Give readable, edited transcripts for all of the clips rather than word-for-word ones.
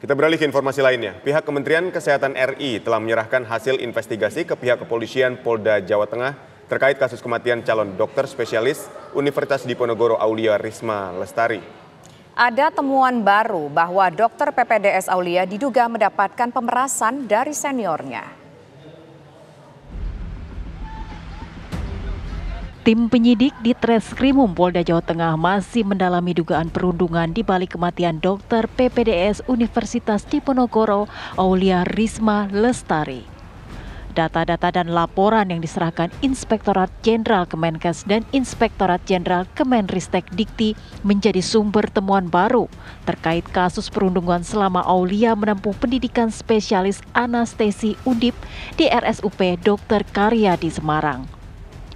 Kita beralih ke informasi lainnya. Pihak Kementerian Kesehatan RI telah menyerahkan hasil investigasi ke pihak kepolisian Polda Jawa Tengah terkait kasus kematian calon dokter spesialis Universitas Diponegoro Aulia Risma Lestari. Ada temuan baru bahwa dokter PPDS Aulia diduga mendapatkan pemerasan dari seniornya. Tim penyidik di Treskrimum Polda Jawa Tengah masih mendalami dugaan perundungan di balik kematian dokter PPDS Universitas Diponegoro Aulia Risma Lestari. Data-data dan laporan yang diserahkan Inspektorat Jenderal Kemenkes dan Inspektorat Jenderal Kemenristek Dikti menjadi sumber temuan baru terkait kasus perundungan selama Aulia menempuh pendidikan spesialis anestesi Undip di RSUP Dr. Karya di Semarang.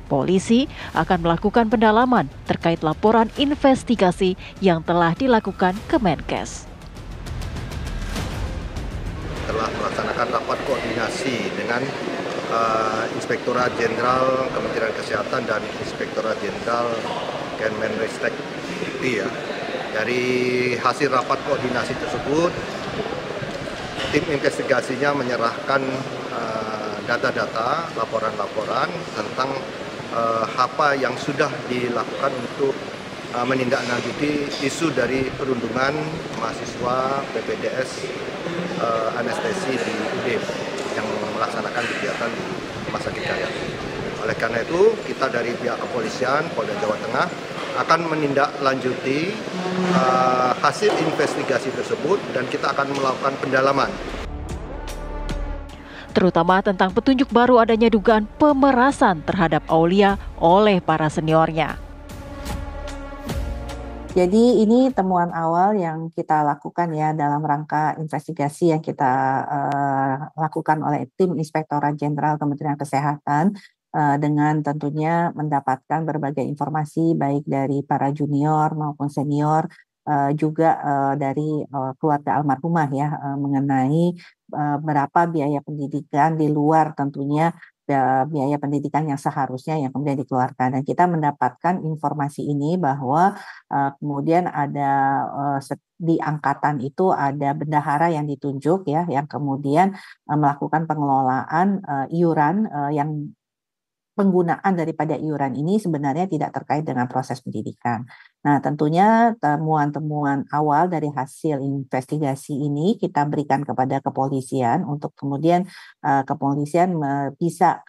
Polisi akan melakukan pendalaman terkait laporan investigasi yang telah dilakukan Kemenkes. Telah melaksanakan rapat koordinasi dengan Inspektorat Jenderal Kementerian Kesehatan dan Inspektorat Jenderal Kemenristek Dikti ya. Dari hasil rapat koordinasi tersebut, tim investigasinya menyerahkan data-data, laporan-laporan tentang apa yang sudah dilakukan untuk menindaklanjuti isu dari perundungan mahasiswa PPDS anestesi di UDIP yang melaksanakan kegiatan di Rumah Sakit Karya. Oleh karena itu, kita dari pihak kepolisian Polda Jawa Tengah akan menindaklanjuti hasil investigasi tersebut dan kita akan melakukan pendalaman. Terutama tentang petunjuk baru adanya dugaan pemerasan terhadap Aulia oleh para seniornya. Jadi ini temuan awal yang kita lakukan ya dalam rangka investigasi yang kita lakukan oleh tim Inspektorat Jenderal Kementerian Kesehatan dengan tentunya mendapatkan berbagai informasi baik dari para junior maupun senior, juga dari keluarga almarhumah ya mengenai berapa biaya pendidikan di luar tentunya biaya pendidikan yang seharusnya yang kemudian dikeluarkan. Dan kita mendapatkan informasi ini bahwa kemudian ada di angkatan itu ada bendahara yang ditunjuk ya yang kemudian melakukan pengelolaan iuran yang penggunaan daripada iuran ini sebenarnya tidak terkait dengan proses pendidikan. Nah, tentunya temuan-temuan awal dari hasil investigasi ini kita berikan kepada kepolisian untuk kemudian kepolisian bisa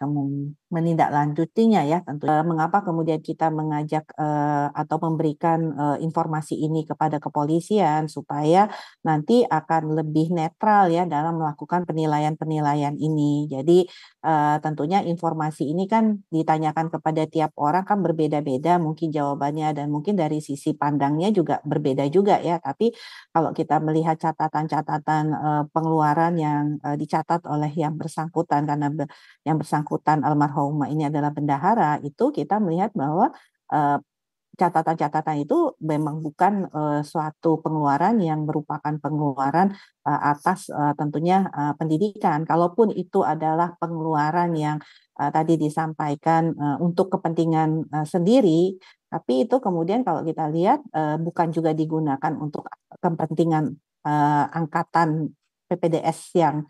menindaklanjutinya ya. Tentu mengapa kemudian kita mengajak atau memberikan informasi ini kepada kepolisian supaya nanti akan lebih netral ya dalam melakukan penilaian-penilaian ini. Jadi tentunya informasi ini kan ditanyakan kepada tiap orang kan berbeda-beda mungkin jawabannya dan mungkin dari sisi pandangnya juga berbeda juga ya. Tapi kalau kita melihat catatan-catatan pengeluaran yang dicatat oleh yang bersangkutan karena yang bersangkutan almarhumah ini adalah bendahara, itu kita melihat bahwa catatan-catatan itu memang bukan suatu pengeluaran yang merupakan pengeluaran atas tentunya pendidikan. Kalaupun itu adalah pengeluaran yang tadi disampaikan untuk kepentingan sendiri, tapi itu kemudian kalau kita lihat bukan juga digunakan untuk kepentingan angkatan PPDS yang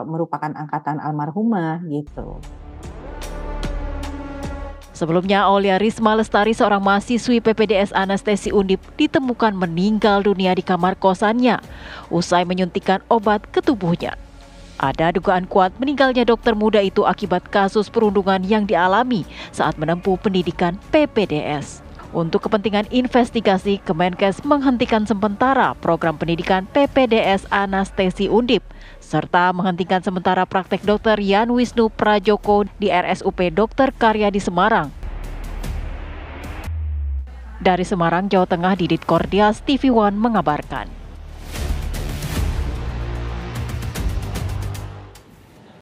merupakan angkatan almarhumah gitu. Sebelumnya, Aulia Risma Lestari, seorang mahasiswi PPDS Anestesi Undip, ditemukan meninggal dunia di kamar kosannya usai menyuntikkan obat ke tubuhnya. Ada dugaan kuat meninggalnya dokter muda itu akibat kasus perundungan yang dialami saat menempuh pendidikan PPDS. Untuk kepentingan investigasi, Kemenkes menghentikan sementara program pendidikan PPDS Anestesi Undip, serta menghentikan sementara praktek Dr. Yan Wisnu Prajoko di RSUP Dr. Karya di Semarang. Dari Semarang, Jawa Tengah, Didit Kordias, TV One mengabarkan.